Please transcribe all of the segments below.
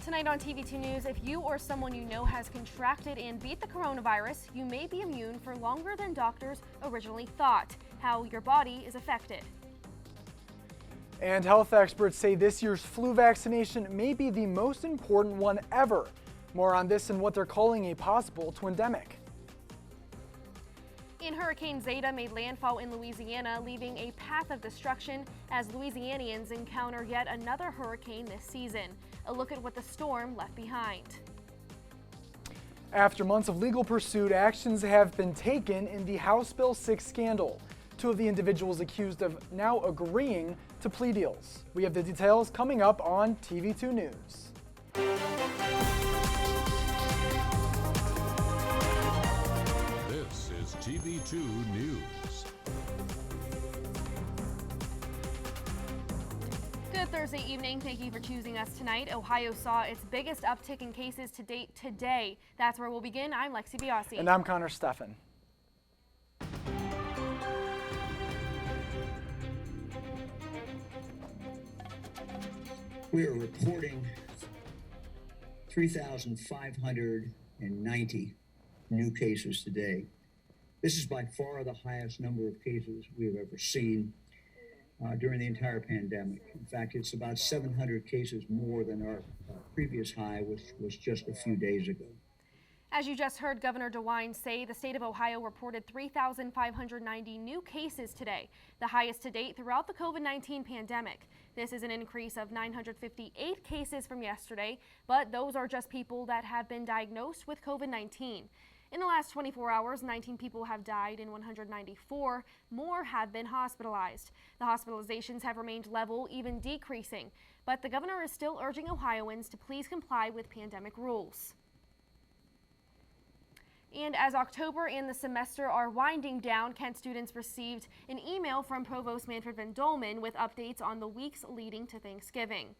Tonight on TV2 News, if you or someone you know has contracted and beat the coronavirus, you may be immune for longer than doctors originally thought. How your body is affected. And health experts say this year's flu vaccination may be the most important one ever. More on this and what they're calling a possible twindemic. And Hurricane Zeta made landfall in Louisiana, leaving a path of destruction as Louisianians encounter yet another hurricane this season. A look at what the storm left behind. After months of legal pursuit, actions have been taken in the House Bill 6 scandal. Two of the individuals accused of now agreeing to plea deals. We have the details coming up on TV2 News. This is TV2 News. Good Thursday evening. Thank you for choosing us tonight. Ohio saw its biggest uptick in cases to date today. That's where we'll begin. I'm Lexi Biasi. And I'm Steffen. We are reporting 3,590 new cases today. This is by far the highest number of cases we have ever seen during the entire pandemic. In fact, it's about 700 cases more than our previous high, which was just a few days ago. As you just heard Governor DeWINE say, the state of Ohio reported 3,590 new cases today, the highest to date throughout the COVID-19 pandemic. This is an increase of 958 cases from yesterday, but those are just people that have been diagnosed with COVID-19. In the last 24 hours, 19 people have died and 194 more have been hospitalized. The hospitalizations have remained level, even decreasing, but the governor is still urging Ohioans to please comply with pandemic rules. And as October and the semester are winding down, Kent students received an email from Provost Manfred Van Dolman with updates on the weeks leading to Thanksgiving.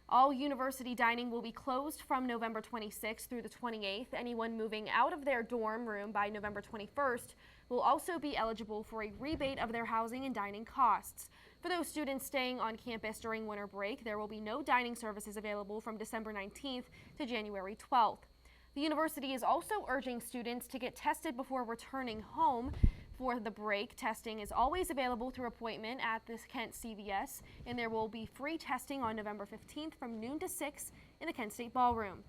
All university dining will be closed from November 26th through the 28th. Anyone moving out of their dorm room by November 21st will also be eligible for a rebate of their housing and dining costs. For those students staying on campus during winter break, there will be no dining services available from December 19th to January 12th. The university is also urging students to get tested before returning home. For the break, testing is always available through appointment at the Kent CVS, and there will be free testing on November 15th from noon to 6 in the Kent State Ballroom.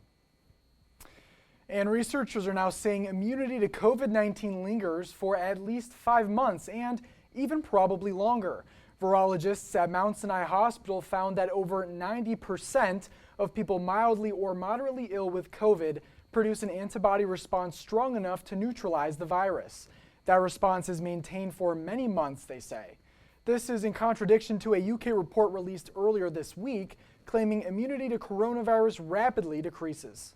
And researchers are now saying immunity to COVID-19 lingers for at least 5 months and even probably longer. Virologists at Mount Sinai Hospital found that over 90% of people mildly or moderately ill with COVID produce an antibody response strong enough to neutralize the virus. That response is maintained for many months, they say. This is in contradiction to a UK report released earlier this week claiming immunity to coronavirus rapidly decreases.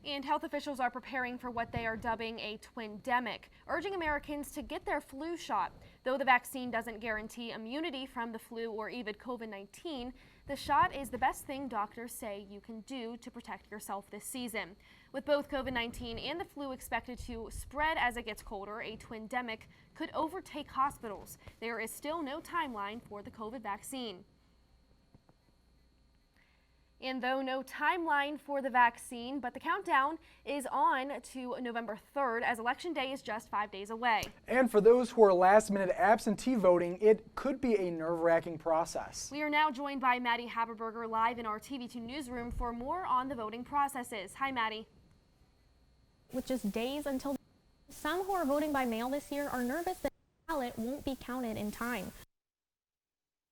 And health officials are preparing for what they are dubbing a twindemic, urging Americans to get their flu shot. Though the vaccine doesn't guarantee immunity from the flu or even COVID-19, the shot is the best thing doctors say you can do to protect yourself this season. With both COVID-19 and the flu expected to spread as it gets colder, a twindemic could overtake hospitals. There is still no timeline for the COVID vaccine. And though no timeline for the vaccine, but the countdown is on to November 3rd as Election Day is just 5 days away. And for those who are last-minute absentee voting, it could be a nerve-wracking process. We are now joined by Maddy Haberberger live in our TV2 newsroom for more on the voting processes. Hi, Maddy. With just days until, some who are voting by mail this year are nervous that the ballot won't be counted in time.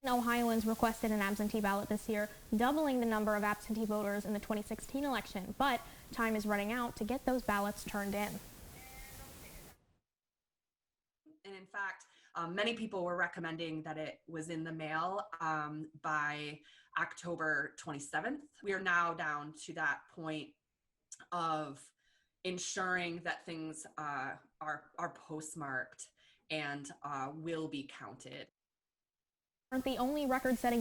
Ohioans requested an absentee ballot this year, doubling the number of absentee voters in the 2016 election, but time is running out to get those ballots turned in. And in fact, many people were recommending that it was in the mail by October 27th. We are now down to that point of ensuring that things are postmarked and will be counted. Aren't the only record-setting.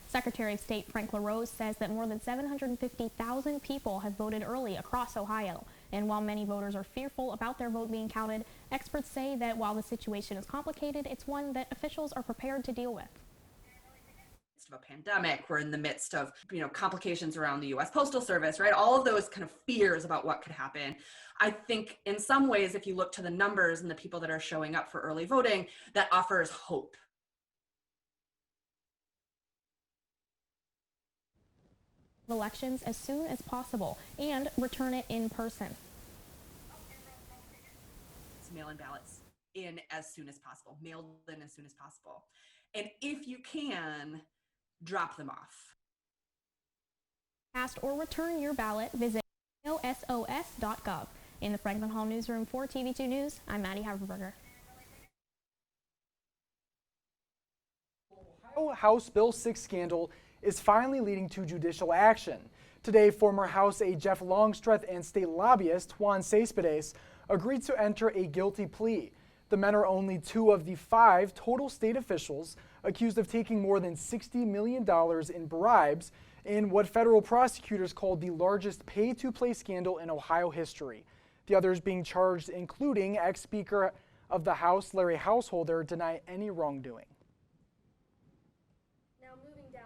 Secretary of State Frank LaRose says that more than 750,000 people have voted early across Ohio. And while many voters are fearful about their vote being counted, experts say that while the situation is complicated, it's one that officials are prepared to deal with. It's midst of a pandemic. We're in the midst of, complications around the U.S. Postal Service, right? All of those kind of fears about what could happen. I think in some ways, if you look to the numbers and the people that are showing up for early voting, that offers hope. Elections as soon as possible and return it in person. Mail-in ballots in as soon as possible, mailed in as soon as possible. And if you can, drop them off. Cast or return your ballot, visit osos.gov. In the Franklin Hall newsroom for TV2 News, I'm Maddy Haberberger. Ohio House Bill 6 scandal is finally leading to judicial action. Today, former House aide Jeff Longstreth and state lobbyist Juan Cespedes agreed to enter a guilty plea. The men are only 2 of the 5 total state officials accused of taking more than $60 million in bribes in what federal prosecutors called the largest pay-to-play scandal in Ohio history. The others being charged, including ex-Speaker of the House Larry Householder, deny any wrongdoing.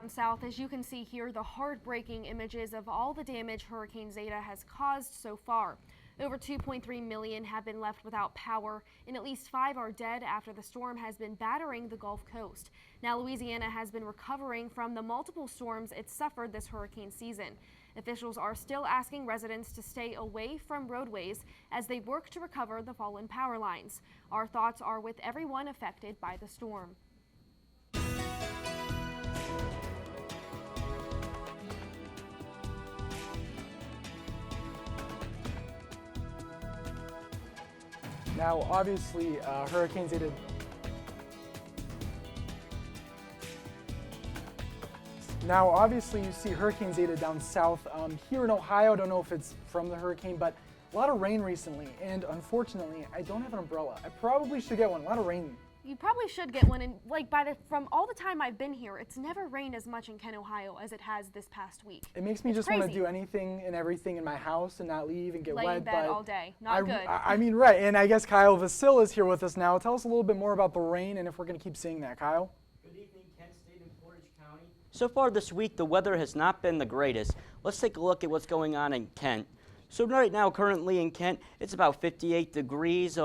South, as you can see here, the heartbreaking images of all the damage Hurricane Zeta has caused so far. Over 2.3 million have been left without power, and at least 5 are dead after the storm has been battering the Gulf Coast. Now, Louisiana has been recovering from the multiple storms it suffered this hurricane season. Officials are still asking residents to stay away from roadways as they work to recover the fallen power lines. Our thoughts are with everyone affected by the storm. Now, obviously, Hurricane Zeta. Now, obviously, you see Hurricane Zeta down south. Here in Ohio, I don't know if it's from the hurricane, but a lot of rain recently, and unfortunately, I don't have an umbrella. I probably should get one. A lot of rain. You probably should get one, and from all the time I've been here, it's never rained as much in Kent, Ohio as it has this past week. It makes me just want to do anything and everything in my house and not leave and get wet. Lay in bed all day. Not good. I mean, right. And I guess Kyle Vasil is here with us now. Tell us a little bit more about the rain and if we're going to keep seeing that, Kyle. Good evening, Kent State and Portage County. So far this week, the weather has not been the greatest. Let's take a look at what's going on in Kent. So right now, currently in Kent, it's about 58 degrees.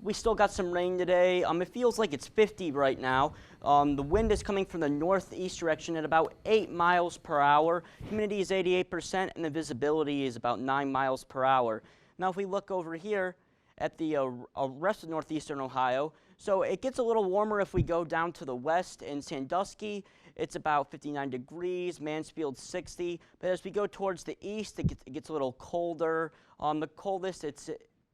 We still got some rain today. It feels like it's 50 right now. The wind is coming from the northeast direction at about 8 miles per hour. Humidity is 88%, and the visibility is about 9 miles per hour. Now, if we look over here at the rest of northeastern Ohio, so it gets a little warmer if we go down to the west in Sandusky. It's about 59 degrees, Mansfield 60. But as we go towards the east, it gets a little colder. The coldest it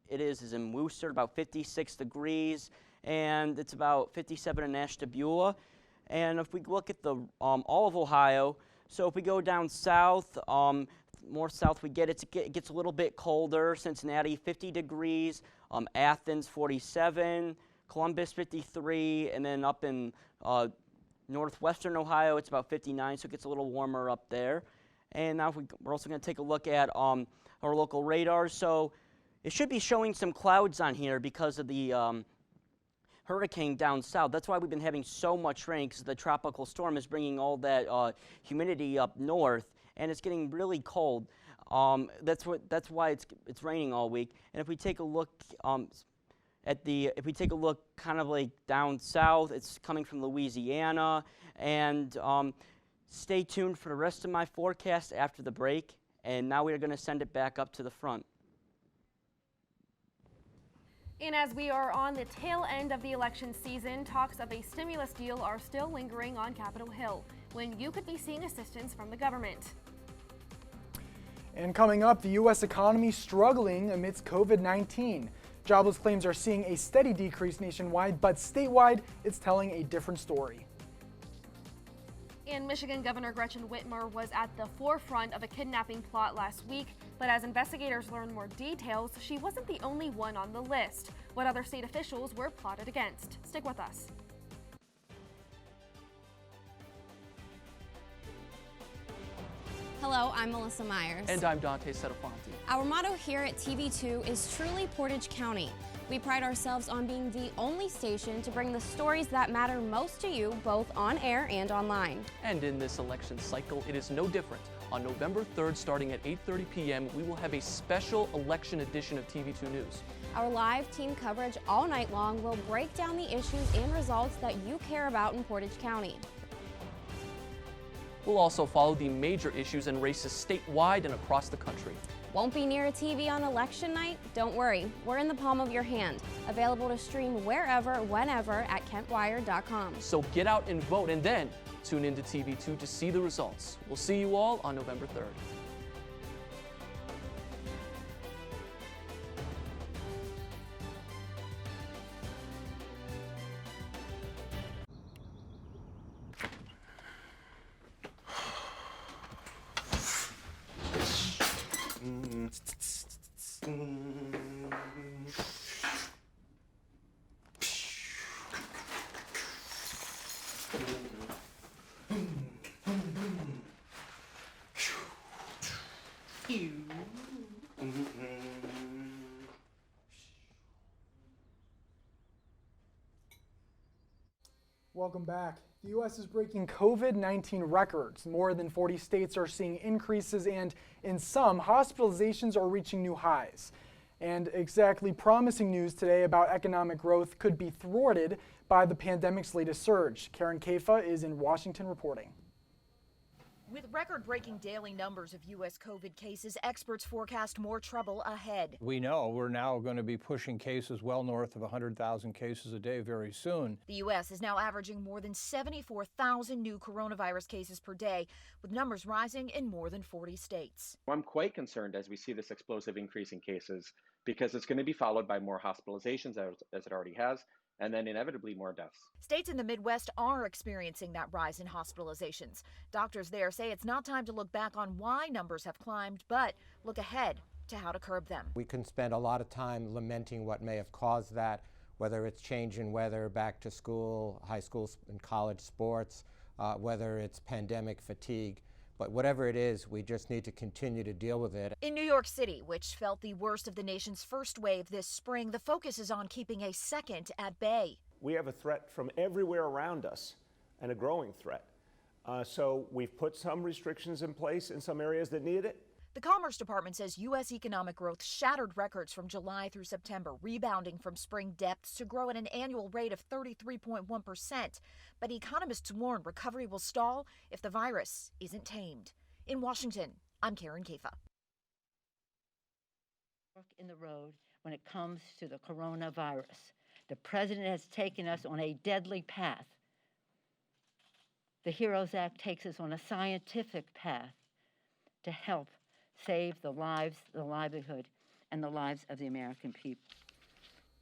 is in Worcester, about 56 degrees, and it's about 57 in Ashtabula. And if we look at the all of Ohio, so if we go down south, more south it gets a little bit colder. Cincinnati 50 degrees, Athens 47, Columbus 53, and then up in northwestern Ohio it's about 59, so it gets a little warmer up there. And now we're also going to take a look at our local radars. So it should be showing some clouds on here because of the hurricane down south. That's why we've been having so much rain, because the tropical storm is bringing all that humidity up north, and it's getting really cold. That's why it's raining all week. And if we take a look if we take a look kind of like down south, it's coming from Louisiana. And stay tuned for the rest of my forecast after the break. And now we are going to send it back up to the front. And as we are on the tail end of the election season, talks of a stimulus deal are still lingering on Capitol Hill, when you could be seeing assistance from the government. And coming up, the U.S. economy struggling amidst COVID-19. Jobless claims are seeing a steady decrease nationwide, but statewide, it's telling a different story. And Michigan Governor Gretchen Whitmer was at the forefront of a kidnapping plot last week, but as investigators learn more details, she wasn't the only one on the list. What other state officials were plotted against? Stick with us. Hello, I'm Melissa Myers. And I'm Dante Setafonte. Our motto here at TV2 is truly Portage County. We pride ourselves on being the only station to bring the stories that matter most to you, both on air and online. And in this election cycle, it is no different. On November 3rd, starting at 8:30 p.m., we will have a special election edition of TV2 News. Our live team coverage all night long will break down the issues and results that you care about in Portage County. We'll also follow the major issues and races statewide and across the country. Won't be near a TV on election night? Don't worry, we're in the palm of your hand. Available to stream wherever, whenever at kentwire.com. So get out and vote, and then tune into TV2 to see the results. We'll see you all on November 3rd. Welcome back. The U.S. is breaking COVID-19 records. More than 40 states are seeing increases, and in some, hospitalizations are reaching new highs. And exactly promising news today about economic growth could be thwarted by the pandemic's latest surge. Karen Kafa is in Washington reporting. With record-breaking daily numbers of U.S. COVID cases, experts forecast more trouble ahead. We know we're now going to be pushing cases well north of 100,000 cases a day very soon. The U.S. is now averaging more than 74,000 new coronavirus cases per day, with numbers rising in more than 40 states. I'm quite concerned as we see this explosive increase in cases because it's going to be followed by more hospitalizations as it already has, and then inevitably more deaths. States in the Midwest are experiencing that rise in hospitalizations. Doctors there say it's not time to look back on why numbers have climbed, but look ahead to how to curb them. We can spend a lot of time lamenting what may have caused that, whether it's change in weather, back to school, high school and college sports, whether it's pandemic fatigue. But whatever it is, we just need to continue to deal with it. In New York City, which felt the worst of the nation's first wave this spring, the focus is on keeping a second at bay. We have a threat from everywhere around us, and a growing threat. So we've put some restrictions in place in some areas that need it. The Commerce Department says U.S. economic growth shattered records from July through September, rebounding from spring depths to grow at an annual rate of 33.1%. But economists warn recovery will stall if the virus isn't tamed. In Washington, I'm Karen Kafa. In the road when it comes to the coronavirus. The president has taken us on a deadly path. The HEROES Act takes us on a scientific path to help save the lives, the livelihood, and the lives of the American people.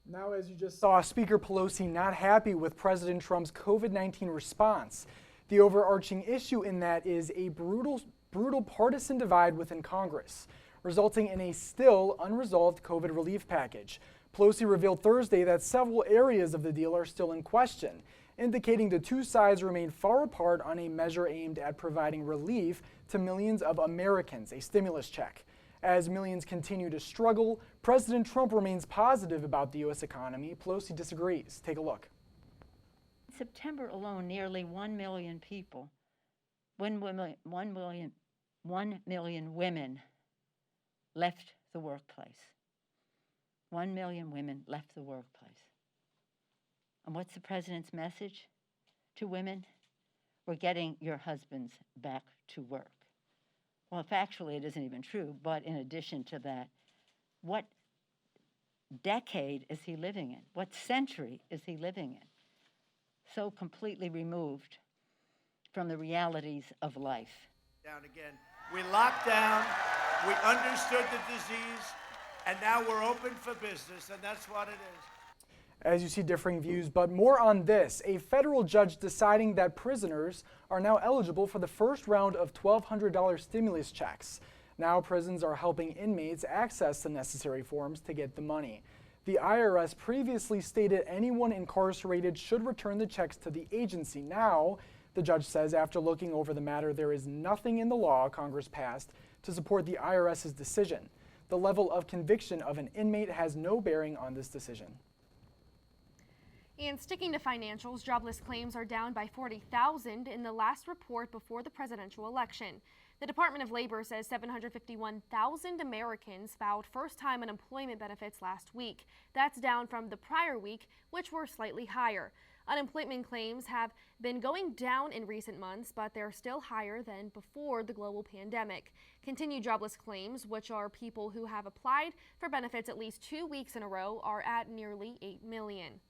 Now, as you just saw, Speaker Pelosi not happy with President Trump's COVID-19 response. The overarching issue in that is a brutal partisan divide within Congress, resulting in a still unresolved COVID relief package. Pelosi revealed Thursday that several areas of the deal are still in question, indicating the two sides remain far apart on a measure aimed at providing relief to millions of Americans, a stimulus check. As millions continue to struggle, President Trump remains positive about the U.S. economy. Pelosi disagrees. Take a look. In September alone, nearly 1 million people, 1 million women left the workplace. 1 million women left the workplace. And what's the president's message to women? We're getting your husbands back to work. Well, factually, it isn't even true, but in addition to that, what decade is he living in? What century is he living in? So completely removed from the realities of life. Down again. We locked down, we understood the disease, and now we're open for business, and that's what it is. As you see differing views, but more on this. A federal judge deciding that prisoners are now eligible for the first round of $1,200 stimulus checks. Now prisons are helping inmates access the necessary forms to get the money. The IRS previously stated anyone incarcerated should return the checks to the agency. Now, the judge says after looking over the matter, there is nothing in the law Congress passed to support the IRS's decision. the level of conviction of an inmate has no bearing on this decision. And sticking to financials, jobless claims are down by 40,000 in the last report before the presidential election. The Department of Labor says 751,000 Americans filed first-time unemployment benefits last week. That's down from the prior week, which were slightly higher. Unemployment claims have been going down in recent months, but they're still higher than before the global pandemic. Continued jobless claims, which are people who have applied for benefits at least 2 weeks in a row, are at nearly 8 million.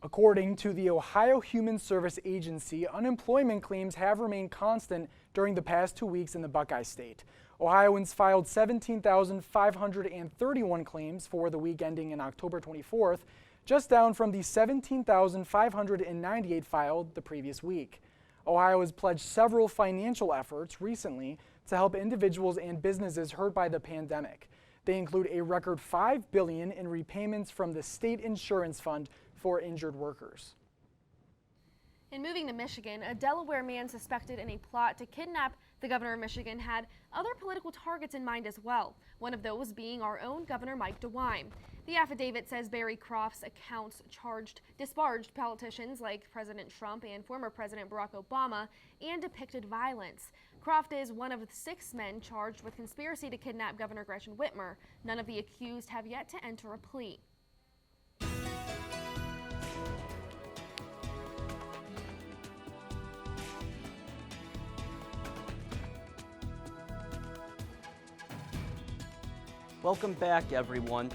According to the Ohio Human Service Agency, unemployment claims have remained constant during the past 2 weeks in the Buckeye State. Ohioans filed 17,531 claims for the week ending in October 24th, just down from the 17,598 filed the previous week. Ohio has pledged several financial efforts recently to help individuals and businesses hurt by the pandemic. They include a record $5 billion in repayments from the state insurance fund for injured workers. In moving to Michigan, a Delaware man suspected in a plot to kidnap the governor of Michigan had other political targets in mind as well, one of those being our own Governor Mike DeWine. The affidavit says Barry Croft's accounts disparaged politicians like President Trump and former President Barack Obama and depicted violence. Croft is one of 6 men charged with conspiracy to kidnap Governor Whitmer. None of the accused have yet to enter a plea. Welcome back, everyone.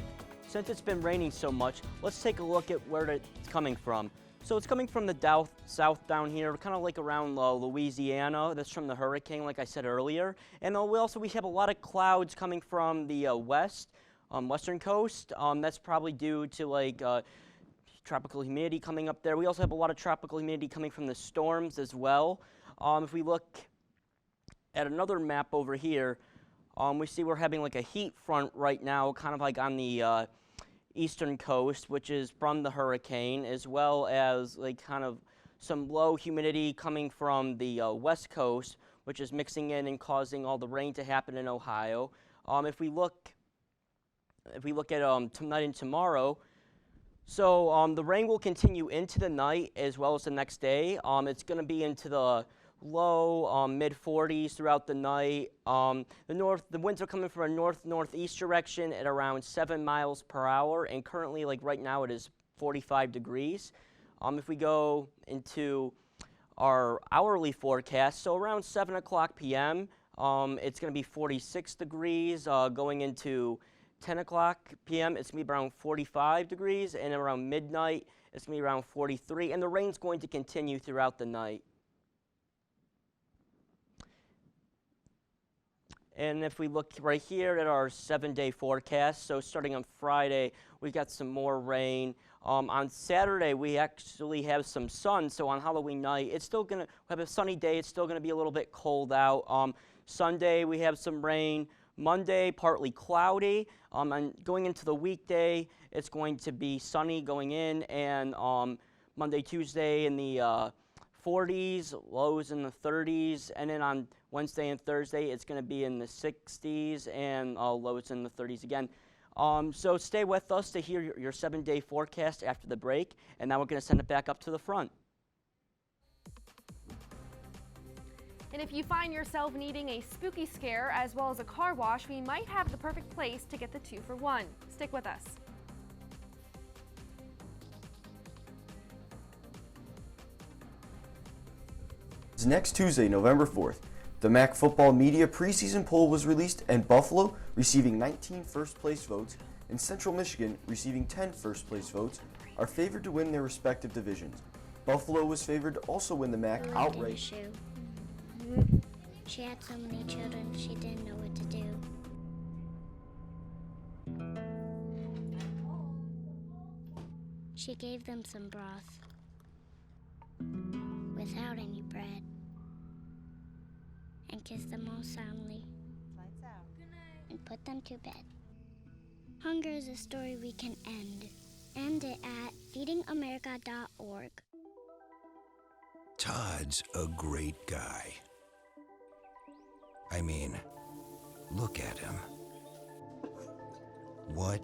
Since it's been raining so much, let's take a look at where it's coming from. So it's coming from the south down here, kind of like around Louisiana. That's from the hurricane, like I said earlier. And we have a lot of clouds coming from the western coast. That's probably due to tropical humidity coming up there. We also have a lot of tropical humidity coming from the storms as well. If we look at another map over here, we see we're having like a heat front right now, kind of like on the eastern coast, which is from the hurricane, as well as like kind of some low humidity coming from the west coast, which is mixing in and causing all the rain to happen in Ohio. If we look at tonight and tomorrow, so the rain will continue into the night as well as the next day. It's going to be into the low mid 40s throughout the night. The winds are coming from a north-northeast direction at around 7 miles per hour, and currently, like right now, it is 45 degrees. If we go into our hourly forecast, so around 7 o'clock p.m., it's going to be 46 degrees. Going into 10 o'clock p.m., it's going to be around 45 degrees, and around midnight, it's going to be around 43, and the rain's going to continue throughout the night. And if we look right here at our 7-day forecast, so starting on Friday, we got some more rain. On Saturday, we actually have some sun, so on Halloween night, it's still going to have a sunny day. It's still going to be a little bit cold out. Sunday, we have some rain. Monday, partly cloudy. And going into the weekday, it's going to be sunny going in, and Monday, Tuesday in the 40s, lows in the 30s, and then on Wednesday and Thursday, it's going to be in the 60s and lows in the 30s again. So stay with us to hear your 7-day forecast after the break, and now we're going to send it back up to the front. And if you find yourself needing a spooky scare as well as a car wash, we might have the perfect place to get the 2-for-1. Stick with us. Next Tuesday, November 4th, the MAC Football Media preseason poll was released, and Buffalo, receiving 19 first-place votes, and Central Michigan, receiving 10 first-place votes, are favored to win their respective divisions. Buffalo was favored to also win the MAC outright. She had so many children, she didn't know what to do. She gave them some broth without any bread and kissed them all soundly and put them to bed. Hunger is a story we can end. End it at feedingamerica.org. Todd's a great guy. I mean, look at him. What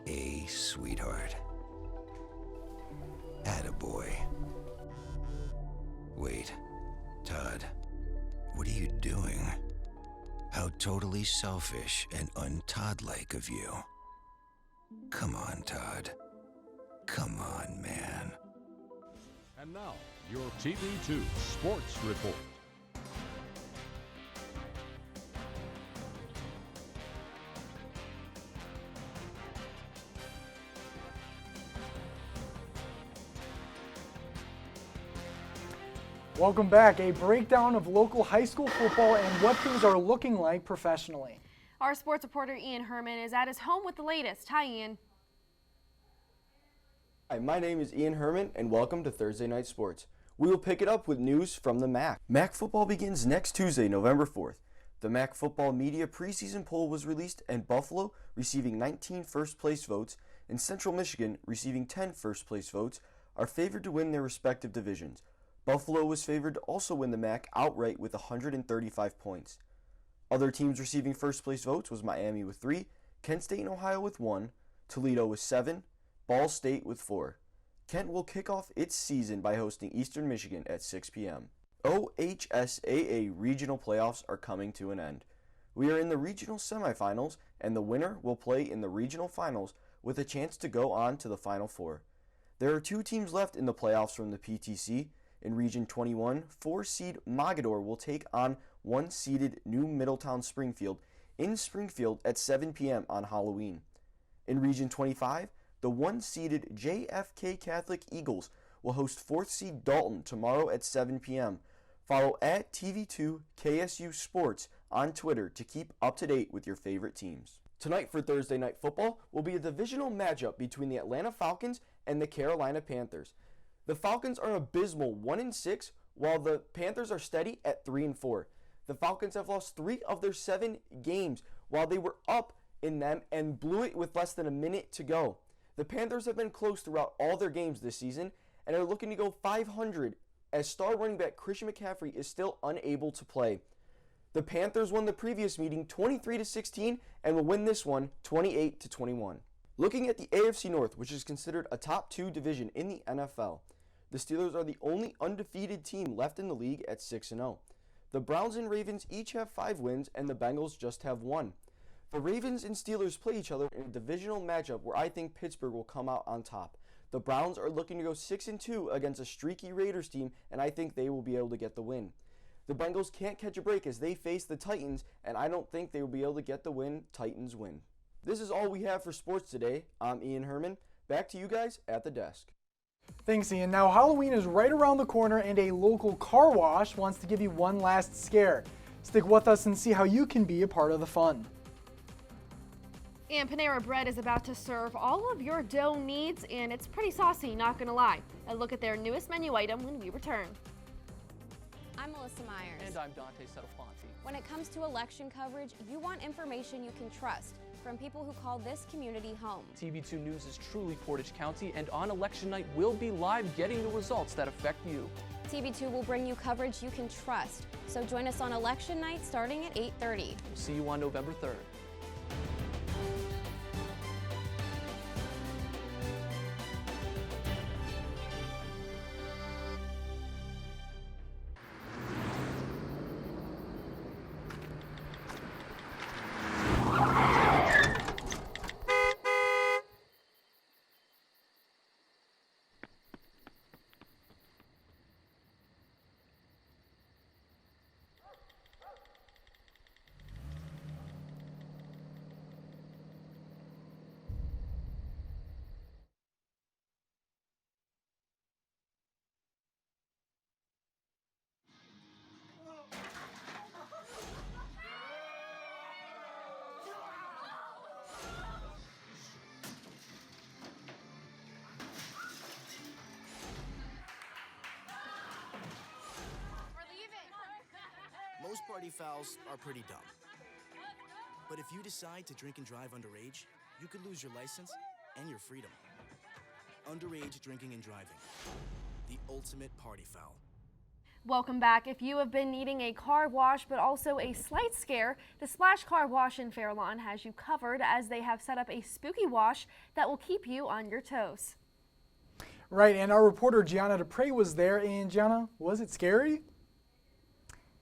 a sweetheart. Attaboy. Wait, Todd, what are you doing? How totally selfish and un-Todd-like of you. Come on, Todd. Come on, man. And now, your TV2 Sports Report. Welcome back. A breakdown of local high school football and what things are looking like professionally. Our sports reporter Ian Herrmann is at his home with the latest. Hi, Ian. Hi, my name is Ian Herrmann, and welcome to Thursday Night Sports. We will pick it up with news from the MAC. MAC football begins next Tuesday, November 4th. The MAC football media preseason poll was released, and Buffalo, receiving 19 first-place votes, and Central Michigan, receiving 10 first-place votes, are favored to win their respective divisions. Buffalo was favored to also win the MAC outright with 135 points. Other teams receiving first-place votes was Miami with 3, Kent State and Ohio with 1, Toledo with 7, Ball State with 4. Kent will kick off its season by hosting Eastern Michigan at 6 p.m. OHSAA regional playoffs are coming to an end. We are in the regional semifinals, and the winner will play in the regional finals with a chance to go on to the Final Four. There are 2 teams left in the playoffs from the PTC. In Region 21, 4-seed Mogadore will take on 1-seeded New Middletown Springfield in Springfield at 7 p.m. on Halloween. In Region 25, the 1-seeded JFK Catholic Eagles will host 4th-seed Dalton tomorrow at 7 p.m. Follow at TV2 KSU Sports on Twitter to keep up to date with your favorite teams. Tonight for Thursday Night Football will be a divisional matchup between the Atlanta Falcons and the Carolina Panthers. The Falcons are abysmal 1-6, while the Panthers are steady at 3-4. The Falcons have lost 3 of their 7 games while they were up in them and blew it with less than a minute to go. The Panthers have been close throughout all their games this season and are looking to go 500 as star running back Christian McCaffrey is still unable to play. The Panthers won the previous meeting 23-16 and will win this one 28-21. Looking at the AFC North, which is considered a top 2 division in the NFL, the Steelers are the only undefeated team left in the league at 6-0. The Browns and Ravens each have 5 wins, and the Bengals just have 1. The Ravens and Steelers play each other in a divisional matchup where I think Pittsburgh will come out on top. The Browns are looking to go 6-2 against a streaky Raiders team, and I think they will be able to get the win. The Bengals can't catch a break as they face the Titans, and I don't think they will be able to get the win. Titans win. This is all we have for sports today. I'm Ian Herrmann. Back to you guys at the desk. Thanks, Ian. Now, Halloween is right around the corner, and a local car wash wants to give you one last scare. Stick with us and see how you can be a part of the fun. And Panera Bread is about to serve all of your dough needs, and it's pretty saucy, not gonna lie. A look at their newest menu item when we return. I'm Melissa Myers. And I'm Dante Setofonte. When it comes to election coverage, you want information you can trust from people who call this community home. TV2 News is truly Portage County, and on election night, we'll be live getting the results that affect you. TV2 will bring you coverage you can trust. So join us on election night starting at 8:30. We'll see you on November 3rd. Most party fouls are pretty dumb. But if you decide to drink and drive underage, you could lose your license and your freedom. Underage drinking and driving. The ultimate party foul. Welcome back. If you have been needing a car wash but also a slight scare, the Splash Car Wash in Fairlawn has you covered as they have set up a spooky wash that will keep you on your toes. Right, and our reporter Gianna DaPra was there, and Gianna, was it scary?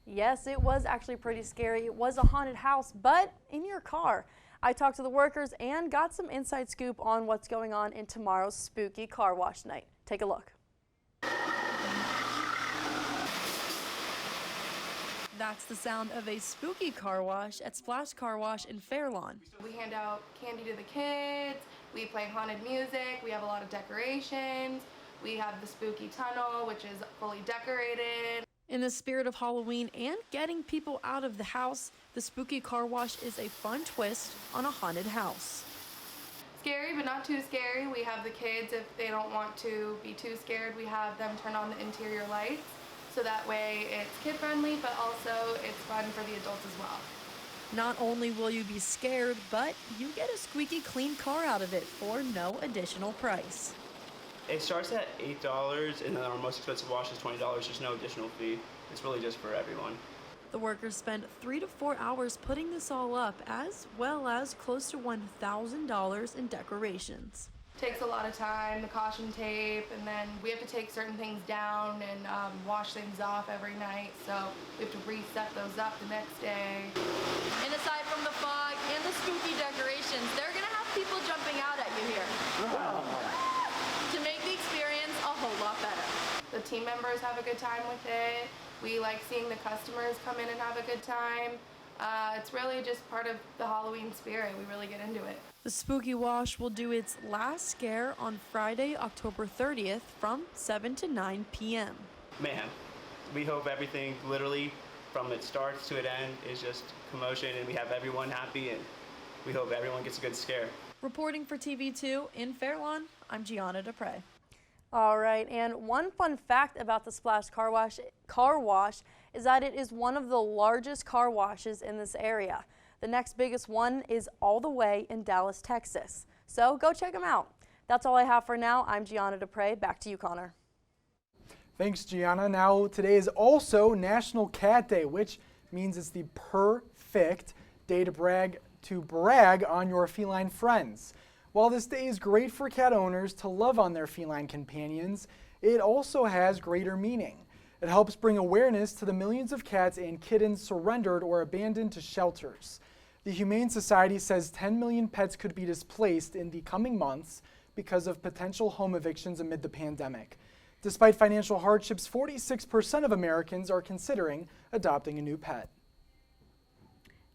Yes, it was actually pretty scary. It was a haunted house, but in your car. I talked to the workers and got some inside scoop on what's going on in tomorrow's spooky car wash night. Take a look. That's the sound of a spooky car wash at Splash Car Wash in Fairlawn. We hand out candy to the kids, we play haunted music, we have a lot of decorations, we have the spooky tunnel, which is fully decorated. In the spirit of Halloween and getting people out of the house, the spooky car wash is a fun twist on a haunted house. Scary, but not too scary. We have the kids, if they don't want to be too scared, we have them turn on the interior lights. So that way it's kid-friendly, but also it's fun for the adults as well. Not only will you be scared, but you get a squeaky clean car out of it for no additional price. It starts at $8, and then our most expensive wash is $20. There's no additional fee. It's really just for everyone. The workers spend 3 to 4 hours putting this all up, as well as close to $1,000 in decorations. Takes a lot of time, the caution tape, and then we have to take certain things down and wash things off every night, so we have to reset those up the next day. And aside from the fog and the spooky decorations, they're gonna have people jumping out at you here. To make the experience a whole lot better. The team members have a good time with it. We like seeing the customers come in and have a good time. It's really just part of the Halloween spirit. We really get into it. The Spooky Wash will do its last scare on Friday, October 30th from 7 to 9 p.m. Man, we hope everything literally from it starts to it end is just commotion, and we have everyone happy, and we hope everyone gets a good scare. Reporting for TV2 in Fairlawn, I'm Gianna DaPra. All right, and one fun fact about the Splash Car Wash is that it is one of the largest car washes in this area. The next biggest one is all the way in Dallas, Texas. So go check them out. That's all I have for now. I'm Gianna DaPra. Back to you, Connor. Thanks, Gianna. Now, today is also National Cat Day, which means it's the perfect day to brag on your feline friends. While this day is great for cat owners to love on their feline companions, it also has greater meaning. It helps bring awareness to the millions of cats and kittens surrendered or abandoned to shelters. The Humane Society says 10 million pets could be displaced in the coming months because of potential home evictions amid the pandemic. Despite financial hardships, 46% of Americans are considering adopting a new pet.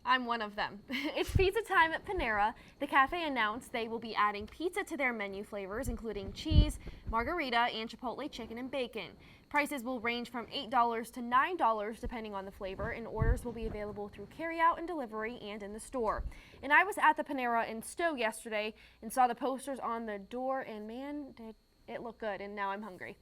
I'm one of them. It's pizza time at Panera. The cafe announced they will be adding pizza to their menu flavors, including cheese, margarita, and chipotle chicken and bacon. Prices will range from $8 to $9 depending on the flavor, and orders will be available through carryout and delivery and in the store. And I was at the Panera in Stowe yesterday and saw the posters on the door, and man, did it look good, and now I'm hungry.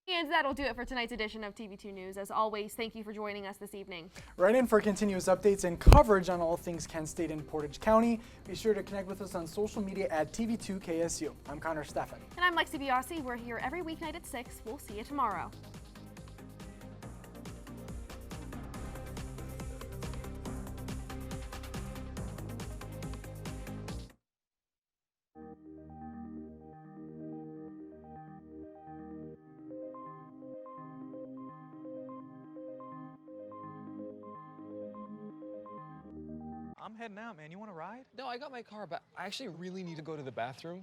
And that'll do it for tonight's edition of TV2 News. As always, thank you for joining us this evening. Right in for continuous updates and coverage on all things Kent State and Portage County. Be sure to connect with us on social media at TV2KSU. I'm Connor Steffen. And I'm Lexi Biasi. We're here every weeknight at 6. We'll see you tomorrow. I'm heading out, man. You want to ride? No, I got my car, but I actually really need to go to the bathroom.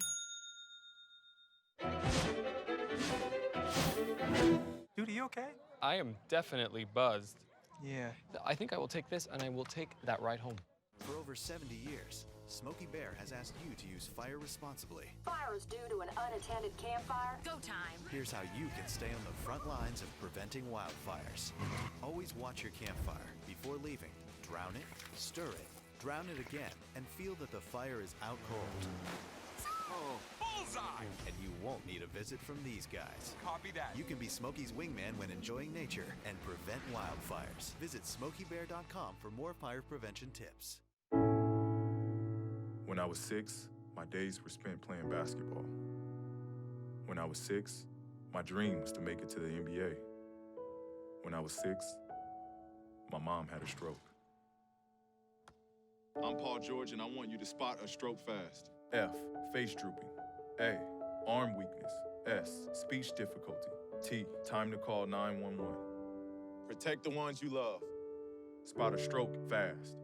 Dude, are you okay? I am definitely buzzed. Yeah. I think I will take this, and I will take that ride home. For over 70 years, Smokey Bear has asked you to use fire responsibly. Fire is due to an unattended campfire. Go time. Here's how you can stay on the front lines of preventing wildfires. Always watch your campfire. Before leaving, drown it, stir it, drown it again, and feel that the fire is out cold. Oh, bullseye! And you won't need a visit from these guys. Copy that. You can be Smokey's wingman when enjoying nature and prevent wildfires. Visit SmokeyBear.com for more fire prevention tips. When I was 6, my days were spent playing basketball. When I was 6, my dream was to make it to the NBA. When I was 6, my mom had a stroke. I'm Paul George, and I want you to spot a stroke fast. F, face drooping. A, arm weakness. S, speech difficulty. T, time to call 911. Protect the ones you love. Spot a stroke fast.